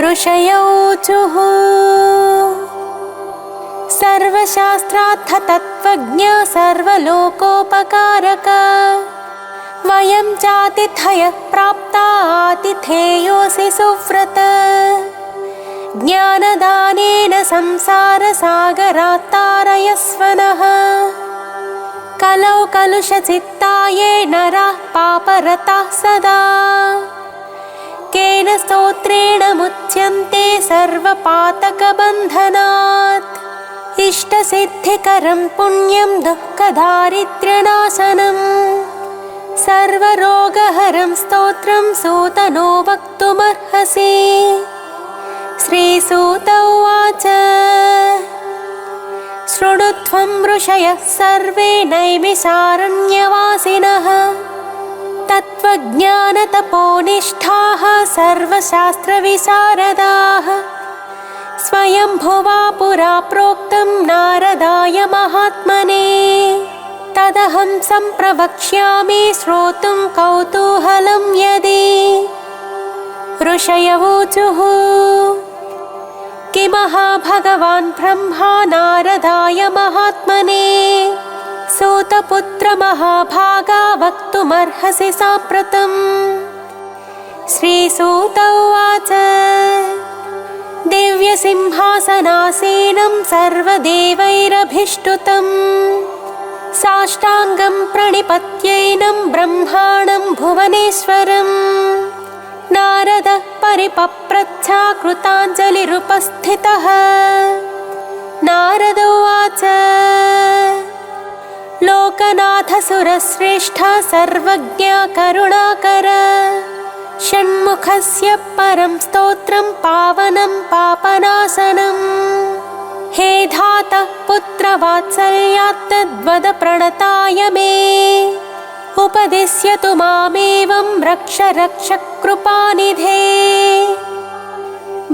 ऋषयो ऊचुः सर्वशास्त्रार्थ तत्त्वज्ञ सर्वलोकोपकारक वयं चातिथयः प्राप्ता आतिथेयोऽसि सुव्रत ज्ञानदानेन संसारसागरात् तारयस्व नः कलौ कलुषचित्ताये नराः पापरताः सदा केन स्तोत्रेण मुच्यन्ते सर्वपातकबन्धनात् इष्टसिद्धिकरं पुण्यं दुःखदारिद्र्यनाशनम् सर्वरोगहरं स्तोत्रं सूतनो वक्तुमर्हसि। श्रीसूत उवाच शृणुध्वं ऋषयः सर्वे नैमिषारण्यवासिनः तत्त्वज्ञानतपोनिष्ठाः सर्वशास्त्रविशारदाः स्वयंभुवा पुरा प्रोक्तं नारदाय महात्मने तदहं सम्प्रवक्ष्यामि श्रोतुं कौतूहलं यदि। ऋषय ऊचुः किमहा भगवान् ब्रह्मा नारदाय महात्मने सूतपुत्र महाभागा वक्तुमर्हसि साम्प्रतम्। श्रीसूत उवाच दिव्यसिंहासनासीनं सर्वदेवैरभिष्टुतं साष्टाङ्गं प्रणिपत्यैनं ब्रह्माणं भुवनेश्वरम् नारदः परिपप्रच्छा कृताञ्जलिरुपस्थितः। नारद उवाच लोकनाथ सुरश्रेष्ठ सर्वज्ञ करुणाकर षण्मुखस्य परं स्तोत्रं पावनं पापनाशनम् हे धातः पुत्रवात्सल्यात् तद्वद प्रणताय मे उपदिश्यतु मामेवं रक्ष रक्ष कृपानिधे।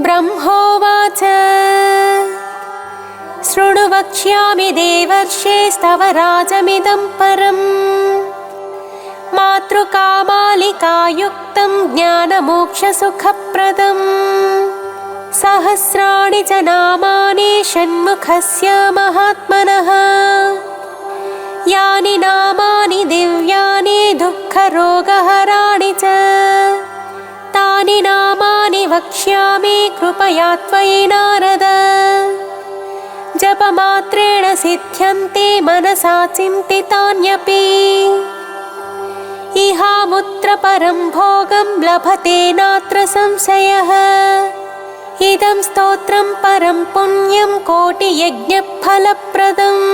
ब्रह्मोवाच शृणु वक्ष्यामि देवर्षे स्तव राजमिदं परम् मातृकामालिकायुक्तं ज्ञानमोक्षसुखप्रदम् सहस्राणि च नामानि षण्मुखस्य महात्मनः यानि नामानि दिव्यानि दुःखरोगहराणि च तानि नामानि वक्ष्यामि कृपया त्वयि नारद जपमात्रेण सिद्ध्यन्ते मनसा चिन्तितान्यपि इहामुत्र परं भोगं लभते नात्र संशयः इदं स्तोत्रं परं पुण्यं कोटियज्ञफलप्रदम्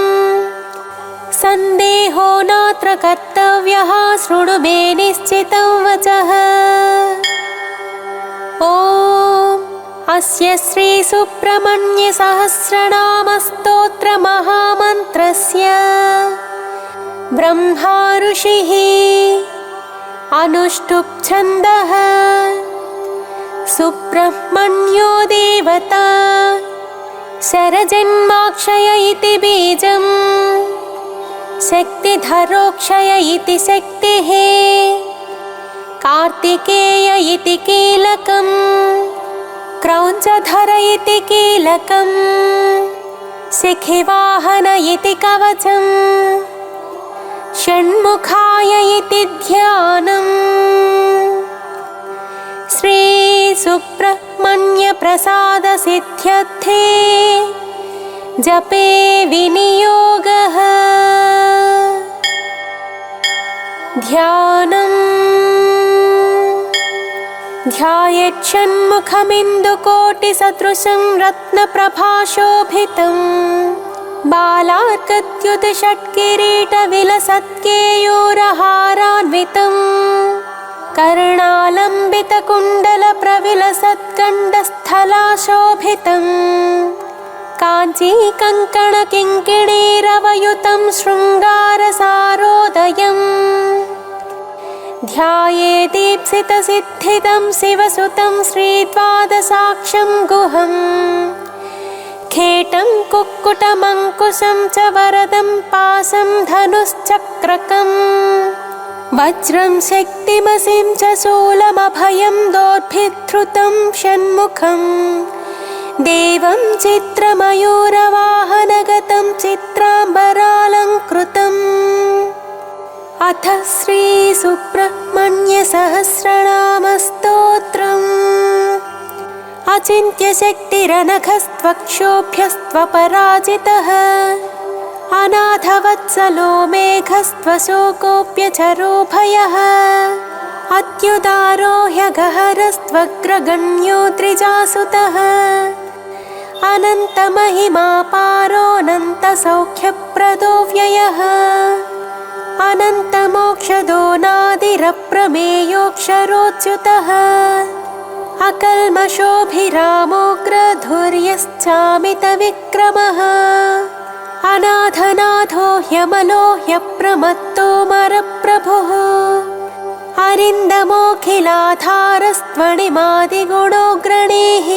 सन्देहो नात्र कर्तव्यः शृणु मे निश्चितं वचः। ॐ अस्य श्रीसुब्रह्मण्य सहस्रनामस्तोत्र महामन्त्रस्य ब्रह्मा ऋषिः अनुष्टुप् छन्दः सुब्रह्मण्यो देवता शरजन्माक्षय इति बीजम् शक्तिधरोक्षय इति शक्तिः कार्तिकेय इति कीलकम् क्रौञ्चधर इति कीलकम् शिखिवाहन इति कवचम् षण्मुखाय इति ध्यानम् श्रीसुब्रह्मण्य प्रसाद सिद्ध्यर्थे जपे विनियोगः। ध्यानम् ध्यायेच्छण्मुखमिन्दुकोटिसदृशं रत्नप्रभाशोभितम् बालार्कद्युतिषट्किरीटविलसत्केयूरहारान्वितम् कर्णालम्बितकुण्डलप्रविलसत्कण्डस्थलाशोभितम् काञ्चीकङ्कणकिङ्किणीरवयुतं शृङ्गारसारोदयम् ध्यायेदीप्सितसिद्धिदं शिवसुतं श्रीद्वादशाक्षं गुहम् खेटं कुक्कुटमङ्कुशं च वरदं पाशं धनुश्चक्रकम् वज्रं शक्तिमसिं च शूलमभयं दोर्भिधृतं षण्मुखं देवं चित्रमयूरवाहनगतं चित्राम्बरालङ्कृतम् अथ श्रीसुब्रह्मण्यसहस्रनामस्तोत्रम् अचिन्त्यशक्तिरनघस्त्वक्षोभ्यस्त्वपराजितः अनाथवत्सलो मेघस्त्वशोकोऽप्यचरो भयः अत्युदारो ह्यगहरस्त्वग्रगण्यो द्विजासुतः अनन्तमहिमापारोऽनन्तसौख्यप्रदो व्ययः अनन्तमोक्षदो नादिरप्रमेयोऽक्षरोच्युतः अकल्मषोऽभिरामोऽग्रधुर्यश्चामितविक्रमः अनाथनाथो ह्यमलो ह्यप्रमत्तो मरप्रभुः अरिन्दमोऽखिलाधारस्त्वणिमादिगुणोऽग्रणीः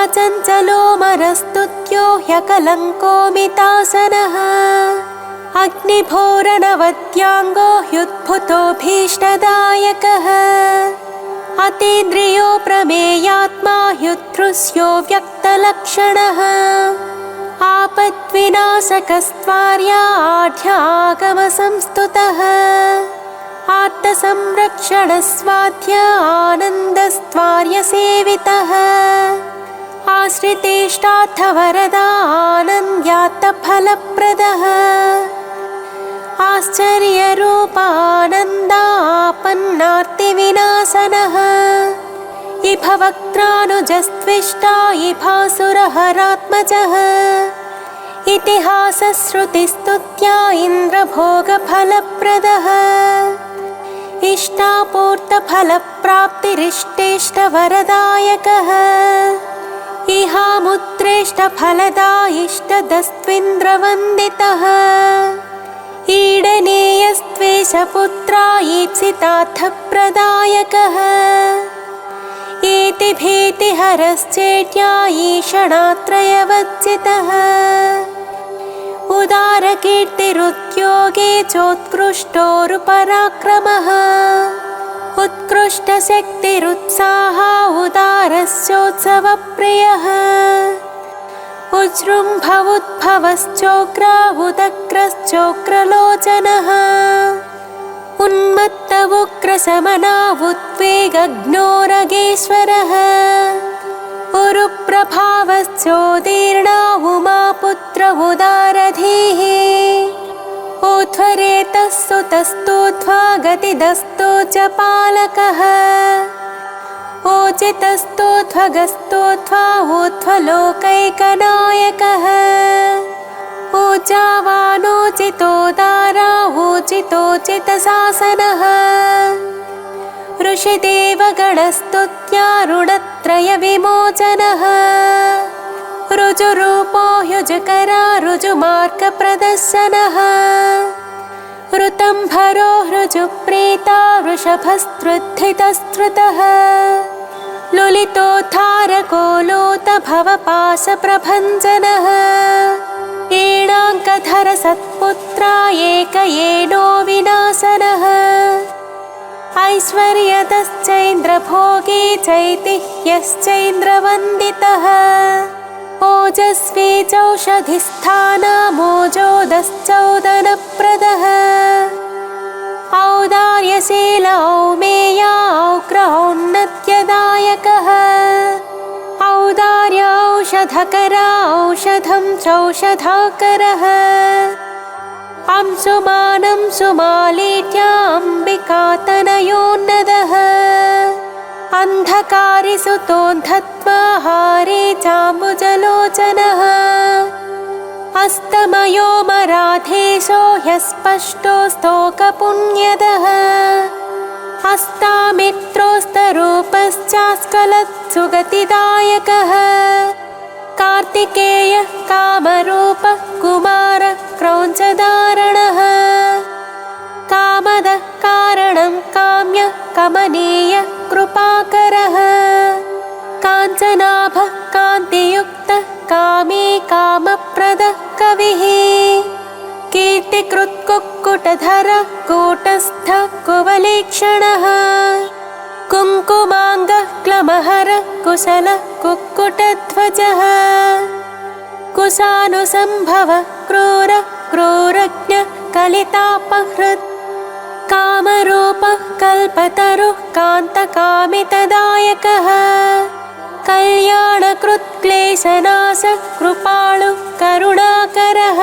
अचञ्चलो मरस्तुत्यो ह्यकलङ्कोऽमितासनः अग्निभोरणवद्याङ्गो ह्युद्भुतो भीष्टदायकः अतीन्द्रियो प्रमेयात्मा ह्युद्धृस्यो व्यक्तलक्षणः आपद्विनाशकस्त्वार्याढ्यागमसंस्तुतः आर्तसंरक्षणस्वाध्य आनन्दस्त्वार्यसेवितः आश्रितेष्टार्थवरदानन्द्यात्तफलप्रदः आश्चर्यरूपानन्दापन्नार्तिविनाशनः इभवक्त्रानुजस्त्विष्टा इभासुरहरात्मजः इतिहासश्रुतिस्तुत्या इन्द्रभोगफलप्रदः इष्टापूर्तफलप्राप्तिरिष्टेष्टवरदायकः इहामुत्रेष्टफलदा इष्टदस्त्विन्द्रवन्दितः ईडनेयस्त्वेषपुत्रा ईप्सितार्थप्रदायकः इति भीतिहरश्चेट्या ईषणात्रयवच्चितः उदारकीर्तिरुद्योगे चोत्कृष्टोरुपराक्रमः उत्कृष्टशक्तिरुत्साहा उदारश्चोत्सवप्रियः उज्जृम्भवुद्भवश्चोग्रा उदग्रश्चोग्रलोचनः उन्मत्त उग्रशमना उद्वेगग्नोरगेश्वरः उरुप्रभावश्चोदीर्णा उमापुत्र उदारधीः ऊध्वरेतस्तुतस्तूध्वा गतिदस्तो च पालकः ऊचितस्तोध्वगस्तोध्वा ऊध्वलोकैकनायकः ऊर्जावानोचितोदारा ऊचितोचितशासनः ऋषिदेवगणस्तुत्यारुणत्रयविमोचनः ऋजुरूपो ह्युजकरा ऋजुमार्गप्रदर्शनः ऋतंभरो ऋजुप्रीता वृषभस्तृद्धितस्तृतः लुलितोद्धारको लोतभवपाशप्रभञ्जनः एणाङ्कधर सत्पुत्रा एकयेनो विनाशनः ऐश्वर्यतश्चैन्द्रभोगी चैतिह्यश्चैन्द्रवन्दितः ओजस्वी चौषधिस्थानमोजोदश्चौदनप्रदः औदार्यशील औमेया औग्रौन्नत्यदायकः औदार्य औषधकरा औषधं चौषधाकरः अंशुमानं सुमालीट्याम्बिकातनयोन्नदः अन्धकारिसुतोऽन्धत्वाहारे चाम्बुजलोचनः अस्तमयो मराधेशो ह्यस्पष्टो स्तोकपुण्यदः हस्तामित्रोस्तरूपश्चास्कलत्सुगतिदायकः कार्तिकेयः कामरूपः कुमारः क्रौञ्चधारणः कामदः कारणं काम्यः कमनीयः कृपाकरः काञ्चनाभः कान्तियुक्तः कामी कामप्रदः कविः कीर्तिकृत्कुक्कुटधरः कूटस्थ कुवलेक्षणः कुङ्कुमाङ्गः क्लमहरः कुशलः कुक्कुटध्वजः कुशानुसम्भवः क्रूरः क्रूरज्ञः कलितापहृत् कामरूपः कल्पतरुः कान्तकामितदायकः कल्याणकृत्क्लेशनाशः कृपालुः करुणाकरः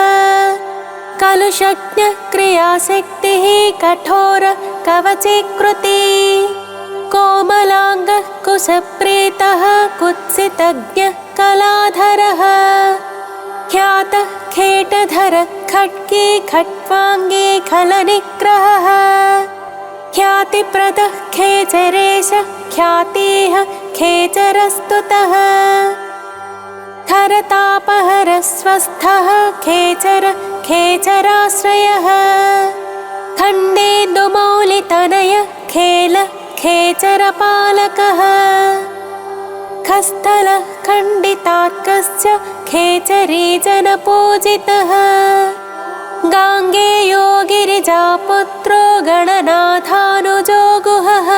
कलुषज्ञः क्रियाशक्तिः कठोरः कवचीकृति कोमलाङ्गः कुशप्रीतः कुत्सितज्ञः कलाधरः ख्यातः खेटधरः खड्गी खट्वाङ्गी खलनिग्रहः ख्यातिप्रदः खेचरेशः ख्यातिः खेचरस्तुतः खरतापहरः स्वस्थः खेचर खेचराश्रयः खण्डेन्दुमौलितनयः खेलः खेचरपालकः खस्थलः खण्डितार्कश्च खेचरीजनपूजितः गाङ्गेयो गिरिजापुत्रो गणनाथानुजो गुहः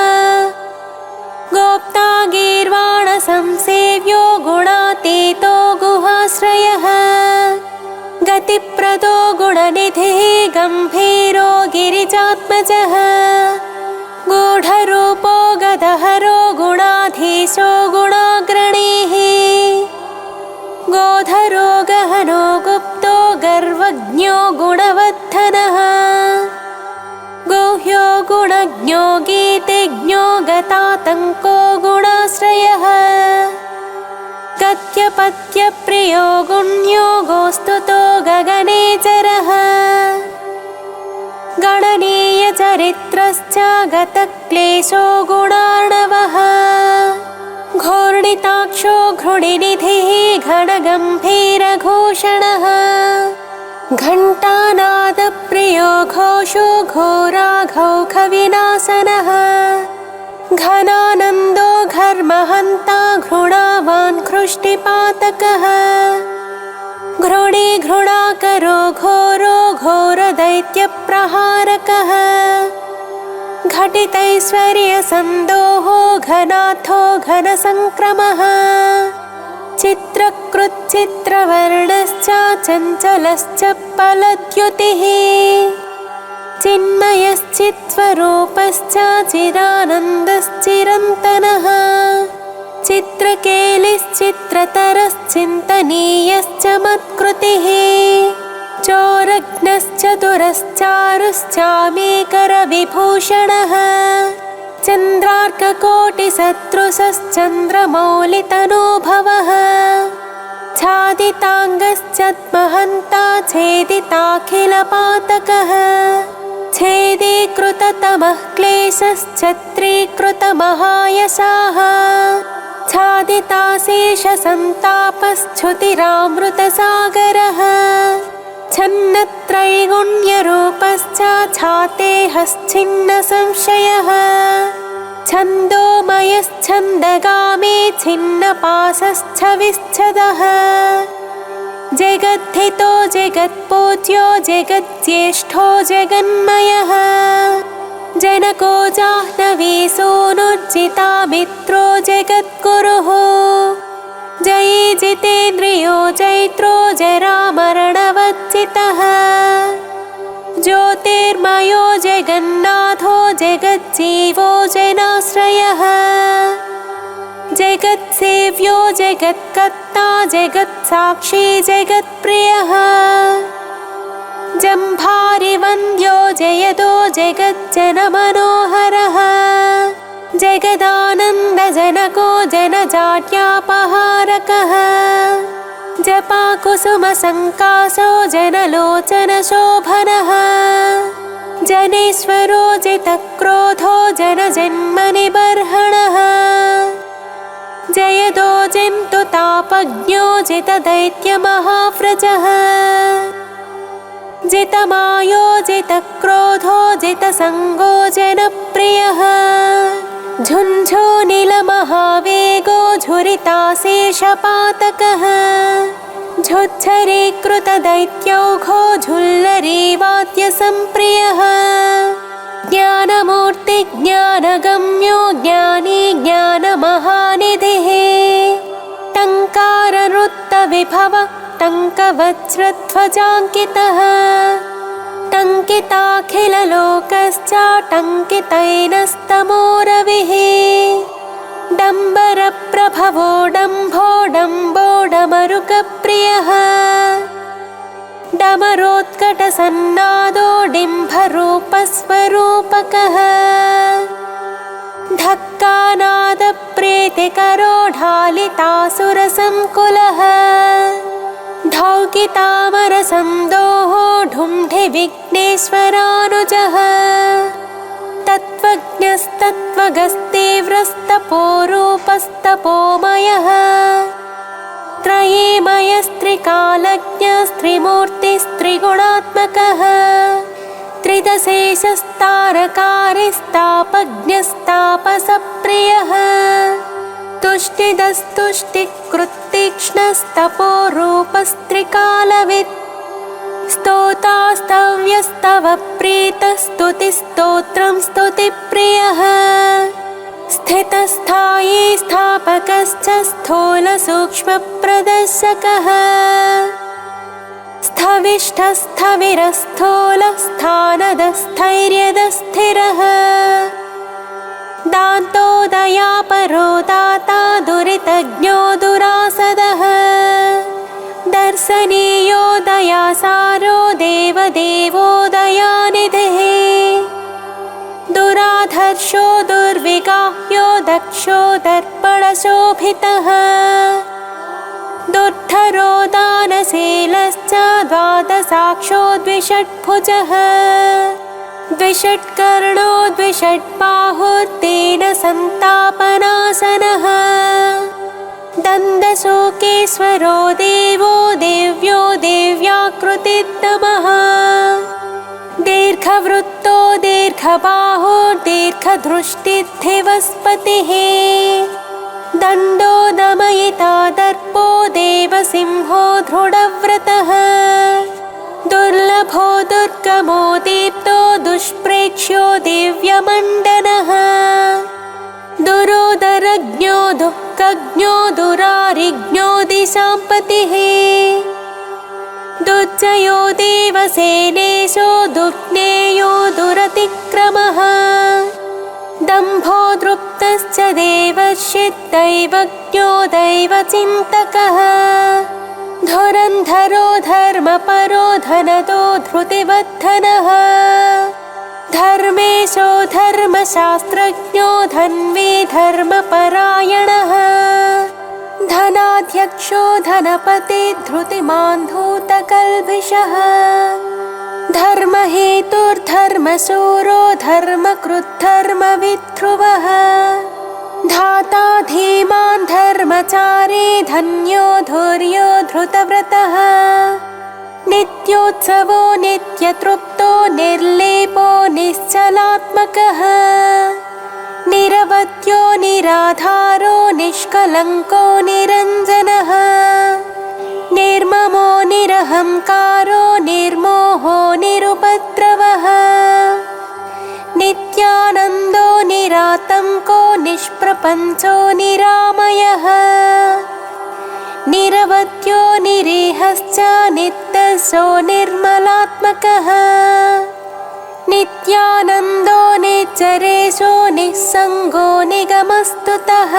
गोप्ता गीर्वाणसंसेव्यो गुणातीतो गुहाश्रयः गतिप्रदो गुणनिधिः गम्भीरो गिरिजात्मजः गूढरूपो गदहरो गुणाधीशो गुणाग्रणीः गोधरो गहनो गुप्तो गर्वज्ञो गुणवर्धनः गुह्यो गुणज्ञो गीतिज्ञो गतातङ्को गुणाश्रयः गत्यपत्यप्रियो गुण्यो गोस्तुतो गगनेचरः गणनीयचरित्रश्च गतक्लेशो गुणार्णवः घूर्णिताक्षो घृणिनिधिः घनगम्भीरघूषणः घण्टानादप्रियो घोषो घोराघौखविनाशनः घनानन्दो घर्महन्ता घृणावान् घृष्टिपातकः घृणी घृणाकरो घोरो घोरदैत्यप्रहारकः घटितैश्वर्यसन्दोहो घनाथो घनसङ्क्रमः चित्रकृच्चित्रवर्णश्च चञ्चलश्च फलद्युतिः चिन्मयश्चित्स्वरूपश्च चिरानन्दश्चिरन्तनः चित्रकेलिश्चित्रतरश्चिन्तनीयश्च मत्कृतिः चोरग्नश्चतुरश्चारुश्चामीकरविभूषणः चन्द्रार्ककोटिसदृशश्चन्द्रमौलितनूभवः छादिताङ्गश्चद्महन्ता छेदिताखिलपातकः छेदीकृततमः क्लेशश्चत्रीकृतमहायशाः छादिताशेषसन्तापश्च्युतिरामृतसागरः छन्नत्रैगुण्यरूपश्च छातेहश्छिन्नसंशयः छन्दोमयश्छन्दगामी छिन्नपाशश्च विच्छदः जगद्धितो जगत्पूज्यो जगज्येष्ठो जगन्मयः जनको जाह्नवी सूनुर्जितामित्रो जगद्गुरुः जयी जितेन्द्रियो जैत्रो जरामरणवर्जितः ज्योतिर्मयो जगन्नाथो जगज्जीवो जनाश्रयः जगत्सेव्यो जगत्कर्ता जगत्साक्षी जगत्प्रियः जम्भारिवन्द्यो जयदो जगज्जनमनोहरः जगदानन्दजनको जनजाड्यापहारकः जपाकुसुमसङ्कासो जनलोचनशोभनः जनेश्वरो जितक्रोधो जनजन्मनिबर्हणः जयदो जन्तुतापज्ञो जितदैत्यमहाव्रजः जितमायो जितक्रोधो जितसङ्गो जनप्रियः झुञ्झुनिलमहावेगो झुरिताशेषपातकः झुच्छरे कृतदैत्यौघो झुल्लरे वाद्यसम्प्रियः ज्ञानमूर्ति ज्ञानगम्यो ज्ञानी ज्ञानमहानिधिः टङ्काररुत्तविभव टङ्कवज्रध्वजाङ्कितः टङ्किताखिललोकश्चाटङ्कितैनस्तमोरविः डम्बरप्रभवो डम्भो डम्बोडमरुकप्रियः डमरोत्कटसन्नादो डिम्भरूपस्वरूपकः धक्कानादप्रीतिकरो ढालितासुरसङ्कुलः धौकितामरसन्दोहो ढुण्ढिविघ्नेश्वरानुजः तत्त्वज्ञस्तत्त्वगस्तीव्रस्तपोरूपस्तपोमयः त्रयीमयस्त्रिकालज्ञस्त्रिमूर्तिस्त्रिगुणात्मकः त्रिदशेषस्तारकारिस्तापज्ञस्तापसप्रियः तुष्टिदस्तुष्टिकृत्तीक्ष्णस्तपोरूपस्त्रिकालवित् स्तोतास्तव्यस्तव प्रीतस्तुतिस्तोत्रं स्तुतिप्रियः स्थितस्थायी स्थापकश्च स्थूलसूक्ष्मप्रदर्शकः स्थविष्ठस्थविरस्थूलस्थानदस्थैर्यदस्थिरः दान्तोदयापरो दाता दुरितज्ञो दुरासदः दर्शनीयो दयासारो देवदेवो दयानिधिः दुराधर्षो दुर्विगाह्यो दक्षो दर्पणशोभितः दुर्धरो दानशीलश्च द्वादशाक्षो द्विषट्भुजः द्विषट्कर्णो द्विषट्बाहुर्तेन सन्तापनाशनः दन्दशोकेश्वरो देवो देव्यो देव्याकृतितमः दीर्घवृत्तो दीर्घबाहुर्दीर्घदृष्टिर्धिवस्पतिः दण्डो दमयिता दर्पो देवसिंहो दृढव्रतः दुर्लभो दुर्गमो दीप्तो दुष्प्रेक्ष्यो दिव्यमण्डनः दुरोदरज्ञो दुःखज्ञो दुरारिज्ञो दिशाम्पतिः दुर्जयो देवसेनेशो दुर्ज्ञेयो दुरतिक्रमः दम्भो दृप्तश्च देवर्षिदैवज्ञो दैवचिन्तकः धुरन्धरो धर्मपरो धनदो धृतिवर्धनः धर्मेशो धर्मशास्त्रज्ञो धन्वी धर्मपरायणः धनाध्यक्षो धनपति धृतिमान् धूतकल्भिषः धर्महेतुर्धर्मशूरो धर्मकृद्धर्मविध्रुवः धाता धीमान् धर्मचारी धन्यो धुर्यो धृतव्रतः नित्योत्सवो नित्यतृप्तो निर्लेपो निश्चलात्मकः निरवध्यो निराधारो निष्कलङ्को निरञ्जनः निर्ममो निरहङ्कारो निर्मोहो निरुपद्रवः नित्यानन्दो निरातङ्को निष्प्रपञ्चो निरामयः निरवध्यो निरीहश्च नित्यशो निर्मलात्मकः नित्यानन्दो निच्चरेशो निस्सङ्गो निगमस्तुतः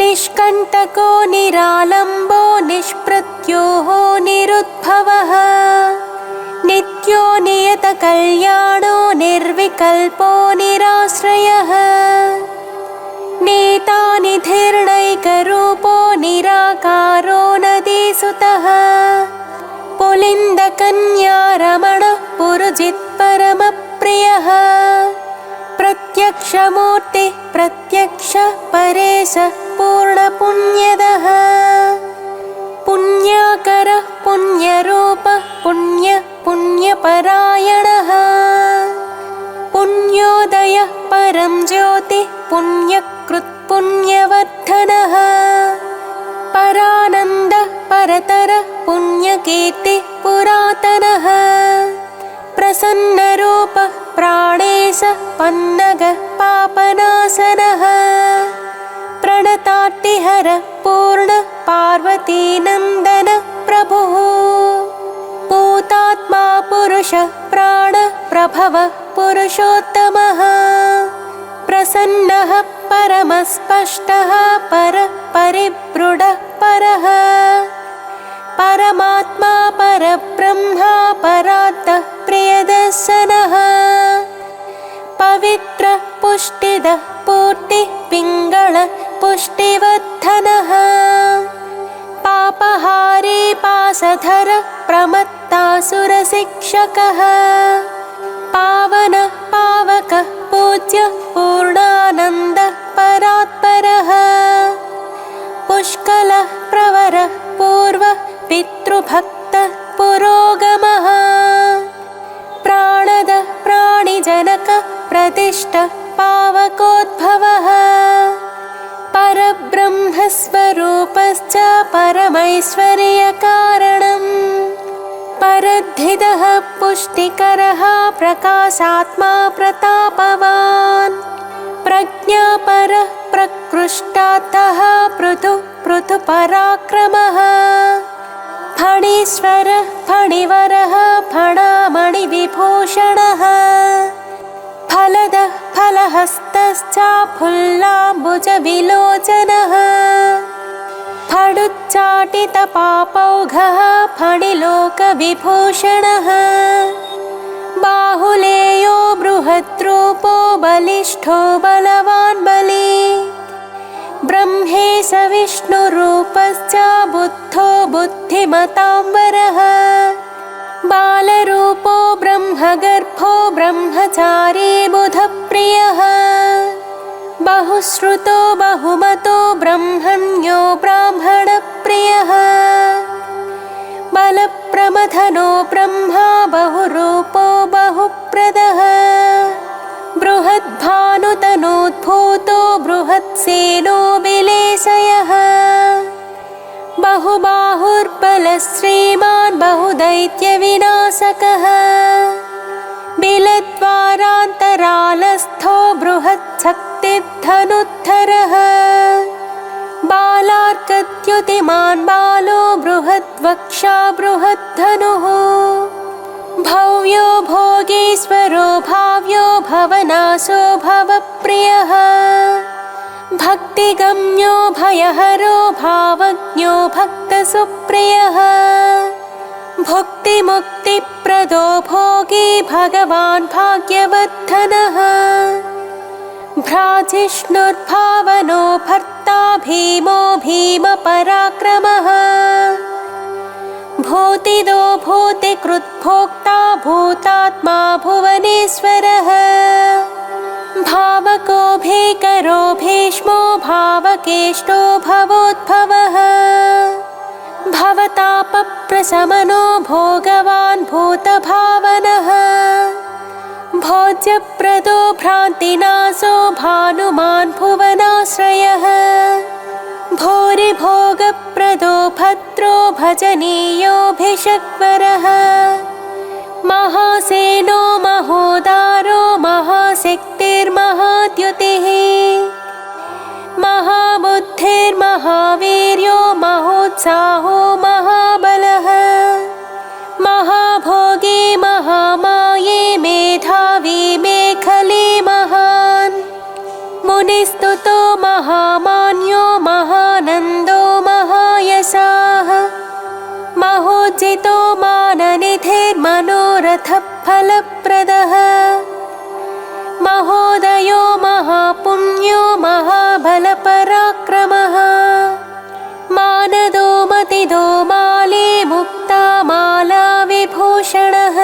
निष्कण्टको निरालम्बो निष्प्रत्योहो निरुद्भवः नित्यो नियतकल्याणो निर्विकल्पो निराश्रयः नेता निधिर्नैकरूपो निराकारो नदीसुतः पुलिन्दकन्यारमणः पुरुजित्परमप्रियः प्रत्यक्षमूर्तिः प्रत्यक्षः परेशः पूर्णपुण्यदः पुण्याकरः पुण्यरूपः पुण्यः पुण्यपरायणः पुण्योदयः परं ज्योतिः पुण्यकृत् पुण्यवर्धनः परानन्दः परतरः पुण्यकीर्तिः पुरातनः प्रसन्नरूपः प्राणेशः पन्नगः पापनाशनः प्रणतार्तिहरः पूर्णः पार्वतीनन्दनः प्रभुः पूतात्मा पुरुषः प्राणः प्रभवः पुरुषोत्तमः प्रसन्नः परमस्पष्टः परः परिव्रूढः परः परमात्मा परब्रह्मा परार्थः प्रियदर्शनः पवित्रः पुष्टिदः पूर्तिः पिङ्गळः पुष्टिवर्धनः पापहारी पाशधरः प्रमत्तासुरशिक्षकः पावनः पावकः पूज्यः पूर्णानन्दः परात्परः पुष्कलः प्रवरः पूर्वः पितृभक्तः पुरोगमः प्राणदः प्राणिजनकः प्रतिष्ठः पावकोद्भवः परब्रह्मस्वरूपश्च परमैश्वर्यकारणम् परद्धिदः पुष्टिकरः प्रकाशात्मा प्रतापवान् प्रज्ञापरः प्रकृष्टार्थः पृथुपराक्रमः फणीश्वरः फणिवरः फणामणिविभूषणः फलदः फलहस्तश्च फुल्लाम्बुजविलोचनः फडुच्चाटितपापौघः फणिलोकविभूषणः बाहुलेयो बृहद्रूपो बलिष्ठो बलवान् बली ब्रह्मेश विष्णुरूपश्च बुद्धो बुद्धिमताम्बरः बालरूपो ब्रह्मगर्भो ब्रह्मचारी बुधप्रियः बहुश्रुतो बहुमतो ब्रह्मण्यो ब्राह्मणप्रियः बलप्रमथनो ब्रह्मा बहुरूपो बहुप्रदः बृहद्भानुतनोद्भूतो बृहत्सेनो विलेशयः बहुबाहुर्बलश्रीमान् बहुदैत्यविनाशकः बिलद्वारान्तरालस्थो बृहत्शक्तिधनुद्धरः बालार्कद्युतिमान् बालो बृहद्वक्षा बृहद्धनुः भव्यो भोगीश्वरो भाव्यो भवनाशो भवप्रियः भक्तिगम्यो भयहरो भावज्ञो भक्तसुप्रियः भुक्तिमुक्तिप्रदो भोगी भगवान् भाग्यवर्धनः भ्राजिष्णुर्भावनो भर्ता भीमो भीमपराक्रमः भूतिदो भूतिकृद्भोक्ता भूतात्मा भुवनेश्वरः भावको भीकरो भीष्मो भावकेष्टो भवोद्भवः भवतापप्रशमनो भोगवान् भूतभावनः भोज्यप्रदो भ्रान्तिनाशो भानुमान् भुवनाश्रयः भूरिभोगप्रदो भद्रो भजनीयोऽभिषग्वरः महासेनो महोदारो महाशक्तिर्महाद्युतिः महाबुद्धिर्महावीर्यो महोत्साहो महाबलः महाभोगी महामाये मेधावी मेखली महान् मुनिस्तुतो महामान्यो महानन्दो महायशाः महोज्जितो माननिधिर्मनोरथफलप्रदः महोदयो महापुण्यो महाबलपराक्रमः मानदो मतिदो माली मुक्ता माला विभूषणः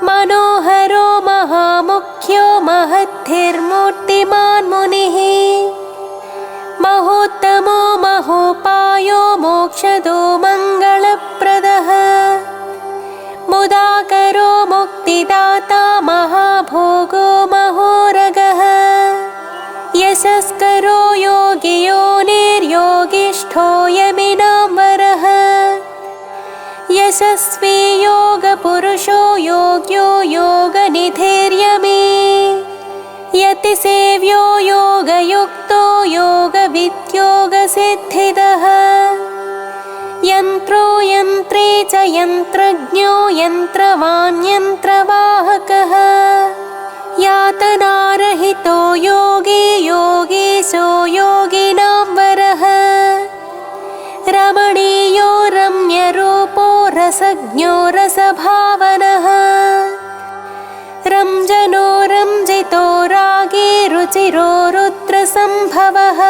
मनोहरो महामुख्यो महद्धिर्मूर्तिमान् मुनिः महोत्तमो महोपायो मोक्षदो मङ्गलप्रदः मुदाकरो मुक्तिदाता महाभोगो महोरगः यशस्करो योगियोनिर्योगीश्वरो वरिष्ठो यमिनाम्बरः यशस्वी योगपुरुषो योग्यो योगनिधिर्यमे यतिसेव्यो योगयुक्तो योगविद्योगसिद्धिदः यन्त्रो यन्त्रे च यन्त्रज्ञो यन्त्रवान् यन्त्रवाहकः यातनारहितो योगी योगीशो योगिनाम्बरः रमणीयो रम्यरूपो रसज्ञो रसभावनः रञ्जनो रञ्जितो रागी रुचिरो रुद्रसम्भवः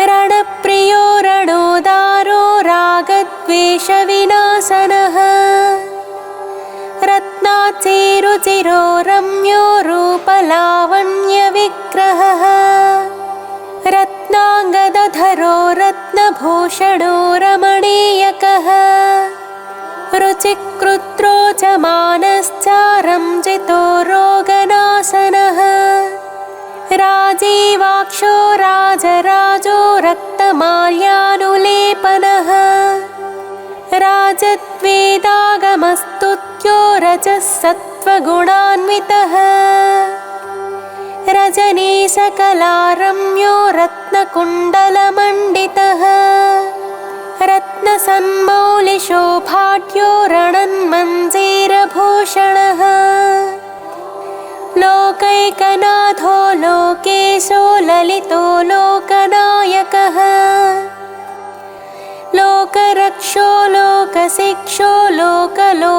रणप्रियो रणोदारो रागद्वेषविनाशनः रत्नाचिरुचिरो रम्यो रूपलावण्यविग्रहः रत्नाङ्गदधरो रत्नभूषणो रमणीयकः रुचिकृत्रो च मानश्च रञ्जितो रोगनाशनः राजीवाक्षो राजराजो रक्तमाल्यानुलेपनः राजद्वेदागमस्तुत्यो रजः सत्त्वगुणान्वितः रजनीशकलारम्यो रत्नकुण्डलमण्डितः रत्नसन्मौलिशोभाढ्यो रणन्मञ्जीरभूषणः लोकैकनाथो लोकेशो ललितो लोकनायकः लोकरक्षो लोकशिक्षो लोकलोचनरञ्जितः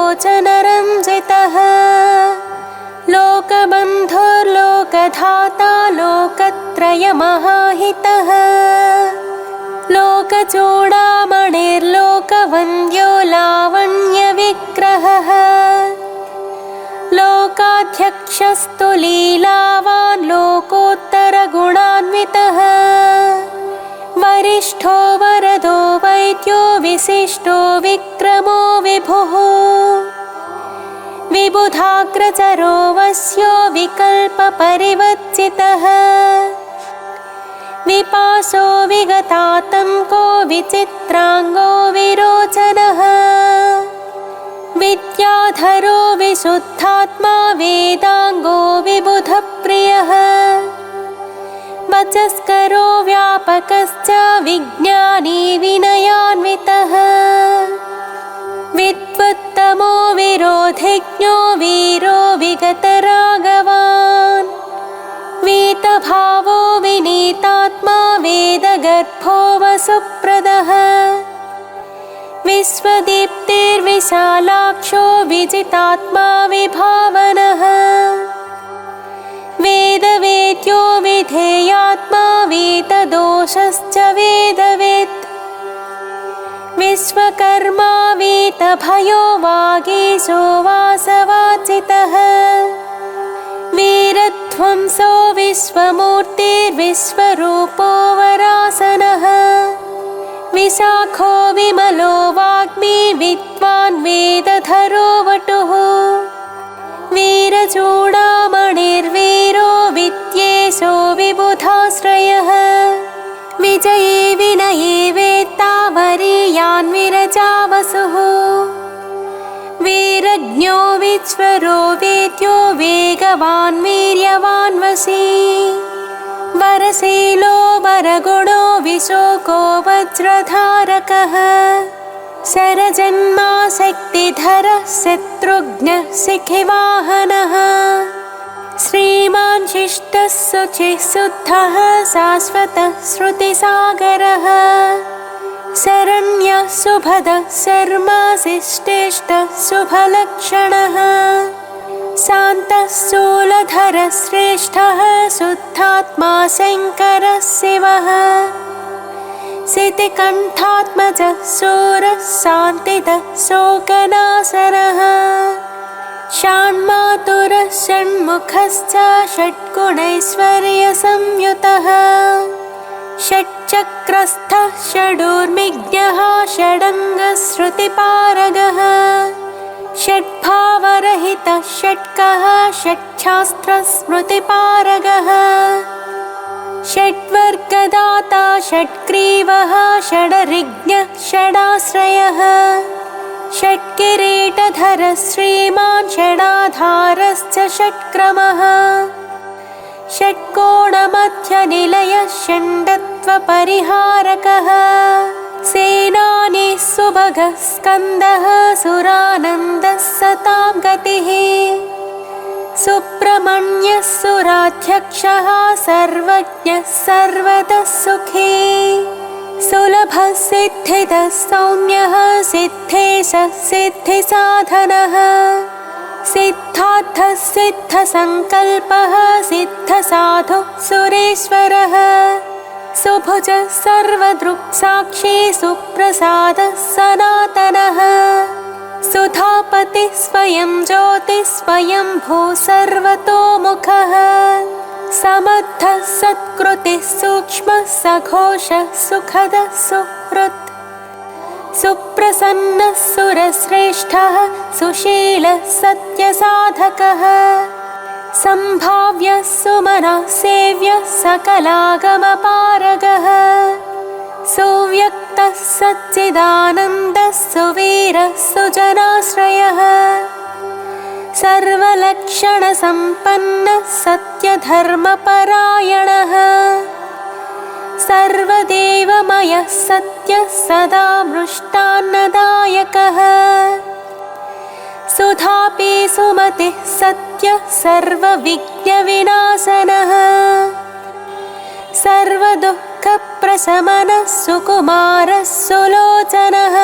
लोकबन्धुर्लोकधाता लोकत्रयमहाहितः लोकचूडामणिर्लोकवन्द्यो लावण्यविग्रहः लोकाध्यक्षस्तु लीलावान् लोकोत्तरगुणान्वितः वरिष्ठो वरदो वैद्यो विशिष्टो विक्रमो विभुः विबुधाग्रचरो वस्यो विकल्पपरिवर्जितः विपासो विगतातङ्को विचित्राङ्गो विरोचनः विद्याधरो विशुद्धात्मा वेदाङ्गो विबुधप्रियः वचस्करो व्यापकश्च विज्ञानी विनयान्वितः विद्वत्तमो विरोधिज्ञो वीरो विगतरागवान् वीतभावो विनीतात्मा वेदगर्भो वसुप्रदः विश्वदीप्तिर्विशालाक्षो विजितात्मा विभावनः वेदवेद्यो विधेयात्मा वेददोषश्च वेदवेत् विश्वकर्मा वीतभयो वागीशो वासवाचितः वीरध्वंसो विश्वमूर्तिर्विश्वरूपो वरासनः विशाखो विमलो वाग्मी विद्वान् वेदधरो वटुः वीरचूडामणिर्वीरो विद्येशो विबुधाश्रयः विजये विनये वेत्ता वरीयान् विरजावसुः वीरज्ञो विश्वरो वेद्यो वेगवान् वीर्यवान् वशी वरशीलो वरगुणो विशोको वज्रधारकः शरजन्मा शक्तिधरः शत्रुघ्नः शिखिवाहनः श्रीमान् शिष्टः शुचिः शुद्धः शाश्वतः श्रुतिसागरः शरण्यः शुभदः शर्मा शिष्टेष्टः शुभलक्षणः शान्तः शूलधरः श्रेष्ठः शुद्धात्मा शङ्करः शिवः शितिकण्ठात्मजः शूरः शान्तिदः शोकनाशनः षण्मातुरः षण्मुखश्च षड्गुणैश्वर्यसंयुतः षट्चक्रस्थः षडूर्मिज्ञः षडङ्गश्रुतिपारगः षड्भावरहितः षट्कः षट्शास्त्रस्मृतिपारगः षड्वर्गदाता षट्ग्रीवः षडरिज्ञः षडाश्रयः षट्किरीटधरः श्रीमान् षडाधारश्च षट्क्रमः षट्कोणमध्यनिलयः षण्डत्वपरिहारकः सेनानी सुभगः स्कन्दः सुरानन्दः सतां गतिः सुब्रह्मण्यः सुराध्यक्षः सर्वज्ञः सर्वतः सुखी सुलभः सिद्धिदः सौम्यः सिद्धेशः सिद्धिसाधनः सिद्धार्थः सिद्धसङ्कल्पः सिद्धसाधुः सुरेश्वरः सुभुजः सर्वदृक्साक्षी सुप्रसादः सनातनः सुधापतिः स्वयं ज्योतिः स्वयं भू सर्वतोमुखः समर्थः सत्कृतिः सूक्ष्मः सघोषः सुखदः सुहृत् सुप्रसन्नः सुरश्रेष्ठः सुशीलः सत्यसाधकः सम्भाव्यः सुमनः सेव्यः सकलागमपारगः सुव्यक्तः सच्चिदानन्दः सुवीरः सुजनाश्रयः सर्वलक्षणसम्पन्नः सत्यधर्मपरायणः सर्वदेवमयः सत्यः सदा मृष्टान्नदायकः सुधापि सुमतिः सत्यः सर्वविघ्नविनाशनः सर्वदुःखप्रशमनः सुकुमारः सुलोचनः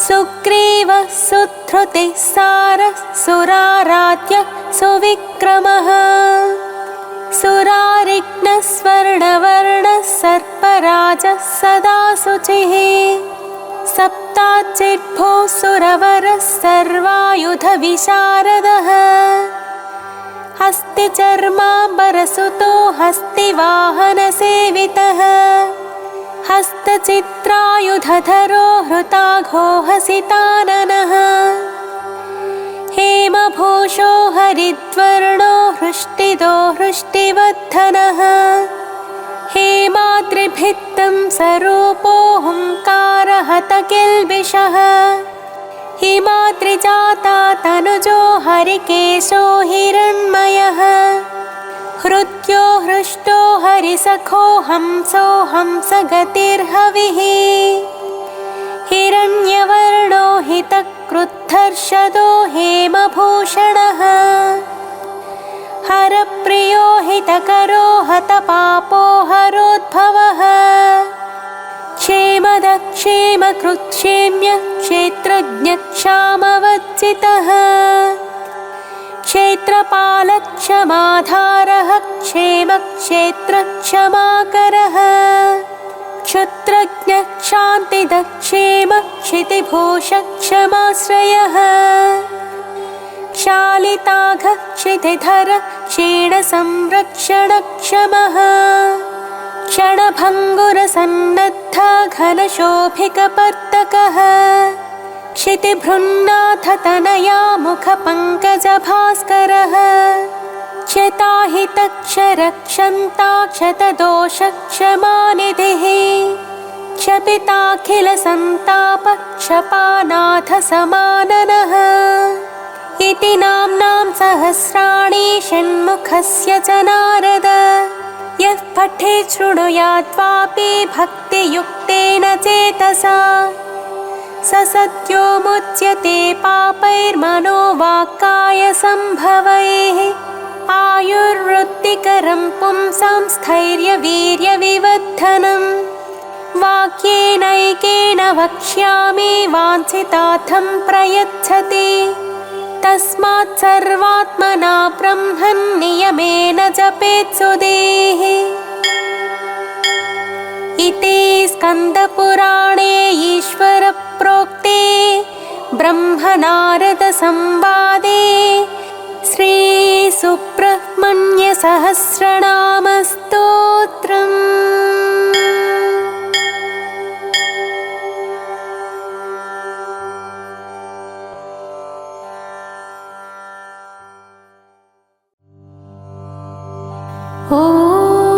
सुग्रीवः सुधृतिः सारः सुराराध्यः सुविक्रमः सुरारिघ्नः स्वर्णवर्णः सर्पराजः सदा शुचिः सप्ताचिद्भूः सुरवरः सर्वायुधविशारदः हस्तिचर्माम्बरसुतो हस्तिवाहनसेवितः हस्तचित्रायुधधरो हृताघो हसिताननः हेमभूषो हरिद्वर्णो हृष्टिदो हृष्टिवर्धनः हेमाद्रिभित्तं सरूपो हुङ्कारहतकिल्बिषः हिमाद्रिजाता तनुजो हरिकेशो हिरण्मयः हृद्यो हृष्टो हरिसखो हंसो हंसगतिर्हविः हिरण्यवर्णो हितक्रुद्धर्षदो हेमभूषणः हरप्रियो हितकरो हतपापो हरोद्भवः क्षेमदक्षेमकृच्छेम्यः क्षेत्रज्ञक्षामवच्चितः क्षेत्रपालक्षमाधारः क्षेमक्षेत्रक्षमाकरः क्षुत्रज्ञक्षान्तिदक्षेमः क्षितिभूषक्षमाश्रयः क्षालिताघः क्षितिधरः क्षीणसंरक्षणक्षमः क्षणभङ्गुरसन्नद्धः घनशोभिकपर्तकः क्षितिभृन्नाथतनया मुखपङ्कजभास्करः क्षताहितक्षरक्षन्ताक्षतदोषक्षमानिधिः क्षपिताखिलसन्तापक्षपानाथसमाननः इति नाम्नां सहस्राणि षण्मुखस्य च नारद यः पठेत् शृणुयाद्वापि भक्तियुक्तेन चेतसा स सद्यो मुच्यते पापैर्मनोवाक्कायसम्भवैः आयुर्वृत्तिकरं पुंसां स्थैर्यवीर्यविवर्धनम् वाक्येनैकेन वक्ष्यामि वाञ्छितार्थं प्रयच्छति तस्मात् सर्वात्मना ब्रह्मन् नियमेन जपेत् सुधीः इति स्कन्दपुराणे ईश्वरप्रोक्ते ब्रह्मनारदसंवादे श्रीसुब्रह्मण्यसहस्रनामस्तोत्रम्। ॐ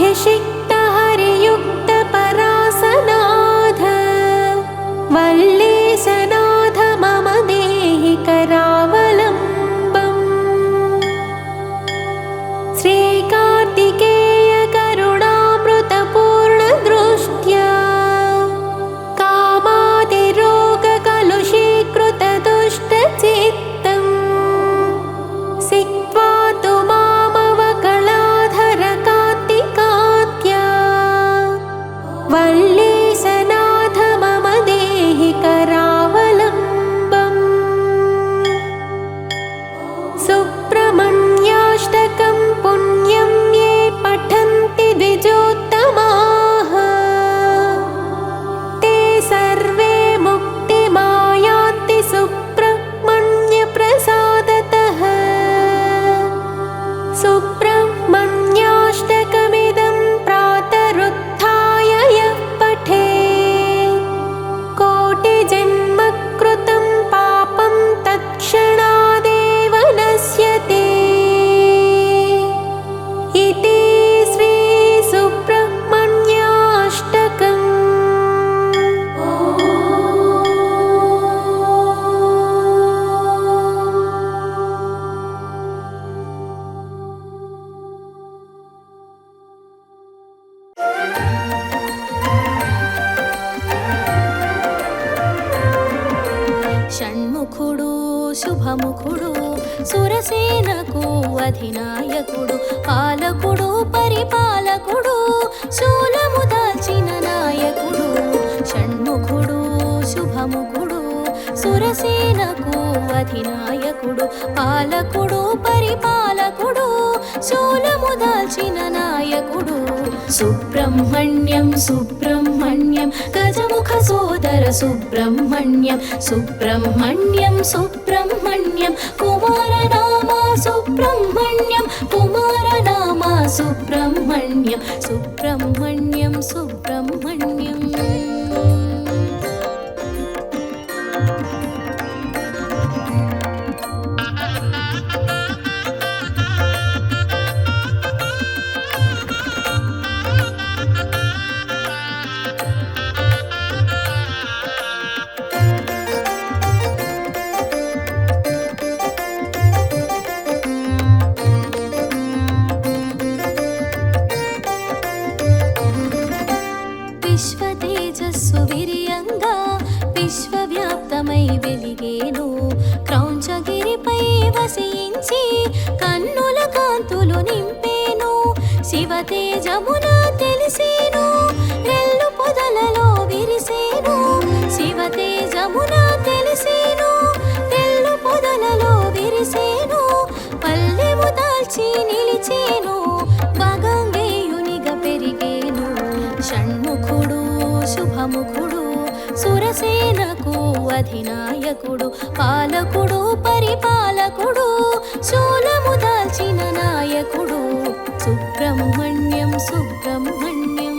अभिषिक्तहरियुक्तपरासनाथ वल्लीसनाथ मम देहि करावलम्बम् श्रीकार्तिकेय करुणामृतपूर्णदृष्ट्या कामादिरोगकलुषीकृतदुष्टचित्तम् सिक्त्वा तु मामवकलाधरकान्तिकात्या वल्लीसनाथ मम देहि करावलम्बम् सुब्रह्मण्याष्टकं पुण्यं ये पठन्ति द्विजोत्तमाः ते सर्वे मुक्तिमायान्ति सुब्रह्मण्यप्रसादतः सुब्रह्मण्याष्टकमिदं प्रातरुत्थाय यः पठेत् कोटिजन्मकृतं पापं तत्क्षणादेव नश्यते इति श्री सुब्रह्मण्याष्टकम्। షణ్ముఖుడు శుభముఖుడు సురసేనకు అధినాయకుడు పాలకుడు పరిపాలకుడు శూలము దాల్చిన నాయకుడు షణ్ముఖుడు శుభముఖుడు సురసేనకు అధినాయకుడు పాలకుడు పరిపాలకుడు శూలము దాల్చిన నాయకుడు సుబ్రహ్మణ్యం సుబ్రహ్మణ్యం గజముఖ సోదర సుబ్రహ్మణ్యం సుబ్రహ్మణ్యం సుబ్రహ్మణ్యం కుమారనామ సుబ్రహ్మణ్యం కుమారనామ సుబ్రహ్మణ్యం సుబ్రహ్మణ్యం సుబ్రహ్మణ్యం విశ్వతేజస్సు విరియంగా విశ్వవ్యాప్తమై వెలిగేను క్రౌంచగిరిపై వసించి కన్నుల కాంతులు నింపేను శివతేజమున తెలిసేను రెల్లు పొదలలో విరిసేను శివతేజమున తెలిసేను రెల్లు పొదలలో విరిసేను పల్లెము దాల్చి నిలిచేను బాగంగేయునిగా పెరిగేను షణ్ముఖుడు శుభముఖుడు సురసేనకు అధినాయకుడు పాలకుడు పరిపాలకుడు శూలము దాల్చిన నాయకుడు సుబ్రహ్మణ్యం సుబ్రహ్మణ్యం